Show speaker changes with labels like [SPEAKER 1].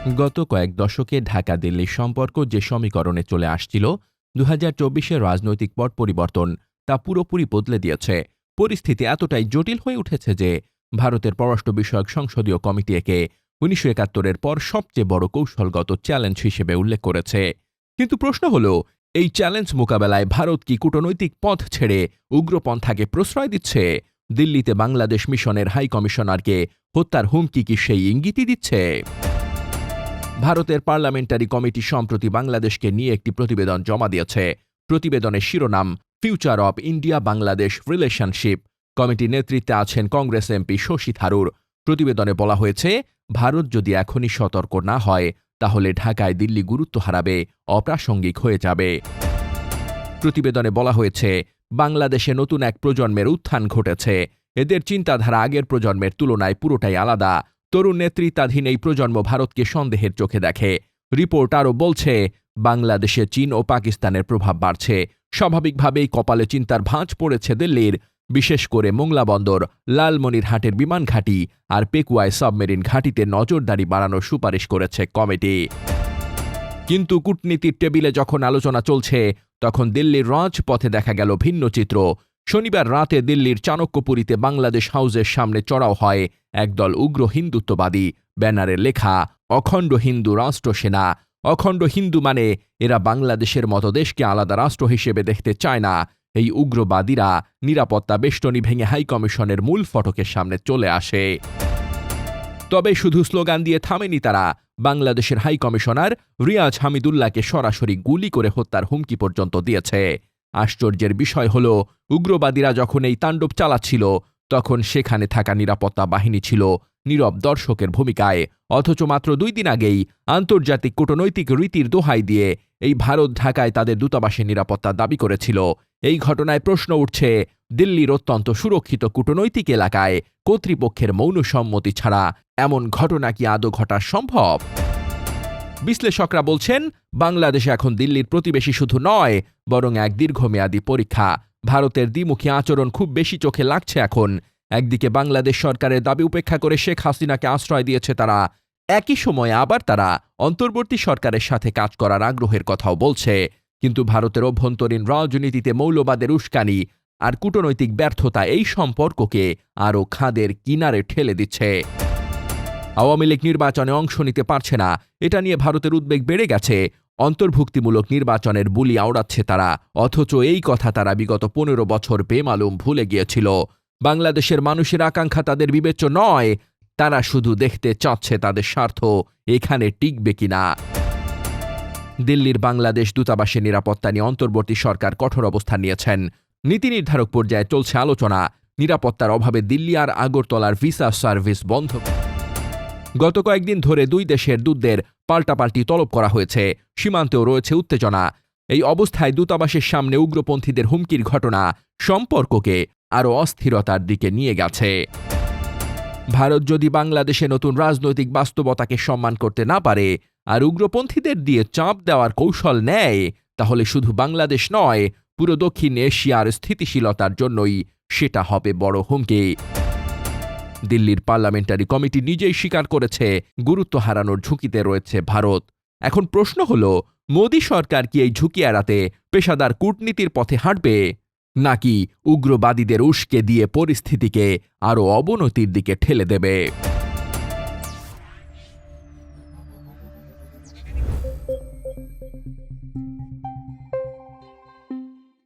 [SPEAKER 1] গত কয়েক দশকে ঢাকা দিল্লির সম্পর্ক যে সমীকরণে চলে আসছিল ২০২৪-এর রাজনৈতিক পট পরিবর্তন তা পুরোপুরি বদলে দিয়েছে। পরিস্থিতি এতটাই জটিল হয়ে উঠেছে যে ভারতের পররাষ্ট্র বিষয়ক সংসদীয় কমিটি একে ১৯৭১-এর পর সবচেয়ে বড় কৌশলগত চ্যালেঞ্জ হিসেবে উল্লেখ করেছে। কিন্তু প্রশ্ন হল, এই চ্যালেঞ্জ মোকাবেলায় ভারত কি কূটনৈতিক পথ ছেড়ে উগ্রপন্থাকে প্রশ্রয় দিচ্ছে? দিল্লিতে বাংলাদেশ মিশনের হাই কমিশনারকে হত্যার হুমকি কি সেই ইঙ্গিতই দিচ্ছে? ভারতের পার্লামেন্টারি কমিটি সম্প্রতি বাংলাদেশকে নিয়ে একটি প্রতিবেদন জমা দিয়েছে। প্রতিবেদনের শিরোনাম future of India Bangladesh relationship. কমিটির নেতৃত্বে আছেন কংগ্রেস এমপি শশী থারুর। প্রতিবেদনে বলা হয়েছে, ভারত যদি এখনই সতর্ক না হয় তাহলে ঢাকায় দিল্লি গুরুত্ব হারাবে, অপ্রাসঙ্গিক হয়ে যাবে। প্রতিবেদনে বলা হয়েছে, বাংলাদেশে নতুন এক প্রজন্মের উত্থান ঘটেছে। এদের চিন্তাধারা আগের প্রজন্মের তুলনায় পুরোটাই আলাদা। তরুণ নেতৃত্বাধীন এই প্রজন্ম ভারতকে সন্দেহের চোখে দেখে। রিপোর্ট আরও বলছে, বাংলাদেশে চীন ও পাকিস্তানের প্রভাব বাড়ছে। স্বাভাবিকভাবেই কপালে চিন্তার ভাঁজ পড়েছে দিল্লির। বিশেষ করে মোংলা বন্দর, লালমনিরহাটের বিমান ঘাঁটি আর পেকুয়ায় সাবমেরিন ঘাঁটিতে নজরদারি বাড়ানোর সুপারিশ করেছে কমিটি। কিন্তু কূটনীতির টেবিলে যখন আলোচনা চলছে তখন দিল্লির রাজপথে দেখা গেল ভিন্ন চিত্র। শনিবার রাতে দিল্লির চাণক্যপুরীতে বাংলাদেশ হাউসের সামনে চড়াও হয় একদল উগ্র হিন্দুত্ববাদী। ব্যানারে লেখা, অখণ্ড হিন্দু রাষ্ট্র সেনা। অখণ্ড হিন্দু মানে এরা বাংলাদেশের মতো দেশকে আলাদা রাষ্ট্র হিসেবে দেখতে চায় না। এই উগ্রবাদীরা নিরাপত্তা বেষ্টনী ভেঙে হাইকমিশনের মূল ফটকের সামনে চলে আসে। তবে শুধু স্লোগান দিয়ে থামেনি তারা। বাংলাদেশের হাইকমিশনার রিয়াজ হামিদুল্লাহকে সরাসরি গুলি করে হত্যার হুমকি পর্যন্ত দিয়েছে। আশ্চর্যের বিষয় হল, উগ্রবাদীরা যখন এই তাণ্ডব চালাচ্ছিল তখন সেখানে থাকা নিরাপত্তা বাহিনী ছিল নীরব দর্শকের ভূমিকায়। অথচ মাত্র ২ দিন আগেই আন্তর্জাতিক কূটনৈতিক রীতির দোহাই দিয়ে এই ভারত ঢাকায় তাদের দূতাবাসের নিরাপত্তা দাবি করেছিল। এই ঘটনায় প্রশ্ন উঠছে, দিল্লির অত্যন্ত সুরক্ষিত কূটনৈতিক এলাকায় কর্তৃপক্ষের মৌন সম্মতি ছাড়া এমন ঘটনা কি আদৌ ঘটা সম্ভব? বিশ্লেষকরা বলছেন, বাংলাদেশ এখন দিল্লির প্রতিবেশী শুধু নয়, বরং এক দীর্ঘমেয়াদী পরীক্ষা। ভারতের দ্বিমুখী আচরণ খুব বেশি চোখে লাগছে এখন। একদিকে বাংলাদেশ সরকারের দাবি উপেক্ষা করে শেখ হাসিনাকে আশ্রয় দিয়েছে তারা, একই সময়ে আবার তারা অন্তর্বর্তী সরকারের সাথে কাজ করার আগ্রহের কথাও বলছে। কিন্তু ভারতের অভ্যন্তরীণ রাজনীতিতে মৌলবাদের উস্কানি আর কূটনৈতিক ব্যর্থতা এই সম্পর্ককে আরও খাদের কিনারে ঠেলে দিচ্ছে। আওয়ামী লীগ নির্বাচনে অংশ নিতে পারছে না, এটা নিয়ে ভারতের উদ্বেগ বেড়ে গেছে। অন্তর্ভুক্তিমূলক নির্বাচনের বুলি আওড়াচ্ছে তারা, অথচ এই কথা তারা বিগত ১৫ বছর বেমালুম ভুলে গিয়েছিল। বাংলাদেশের মানুষের আকাঙ্ক্ষা তাদের বিবেচ্য নয়, তারা শুধু দেখতে চাচ্ছে তাদের স্বার্থ এখানে টিকবে কিনা। দিল্লির বাংলাদেশ দূতাবাসের নিরাপত্তা নিয়ে অন্তর্বর্তী সরকার কঠোর অবস্থান নিয়েছেন। নীতি নির্ধারক পর্যায়ে চলছে আলোচনা। নিরাপত্তার অভাবে দিল্লি আর আগরতলার ভিসা সার্ভিস বন্ধ। গত কয়েকদিন ধরে ২ দেশের দূতদের পাল্টাপাল্টি তলব করা হয়েছে। সীমান্তেও রয়েছে উত্তেজনা। এই অবস্থায় দূতাবাসের সামনে উগ্রপন্থীদের হুমকির ঘটনা সম্পর্ককে আরও অস্থিরতার দিকে নিয়ে গেছে। ভারত যদি বাংলাদেশে নতুন রাজনৈতিক বাস্তবতাকে সম্মান করতে না পারে আর উগ্রপন্থীদের দিয়ে চাপ দেওয়ার কৌশল নেয়, তাহলে শুধু বাংলাদেশ নয়, পুরো দক্ষিণ এশিয়ার স্থিতিশীলতার জন্যই সেটা হবে বড় হুমকি। দিল্লির পার্লামেন্টারি কমিটি নিজেই স্বীকার করেছে, গুরুত্ব হারানোর ঝুঁকিতে রয়েছে ভারত। এখন প্রশ্ন হল, মোদী সরকার কি এই ঝুঁকি এড়াতে পেশাদার কূটনীতির পথে হাঁটবে, নাকি উগ্রবাদীদের উস্কে দিয়ে পরিস্থিতিকে আরও অবনতির দিকে ঠেলে দেবে?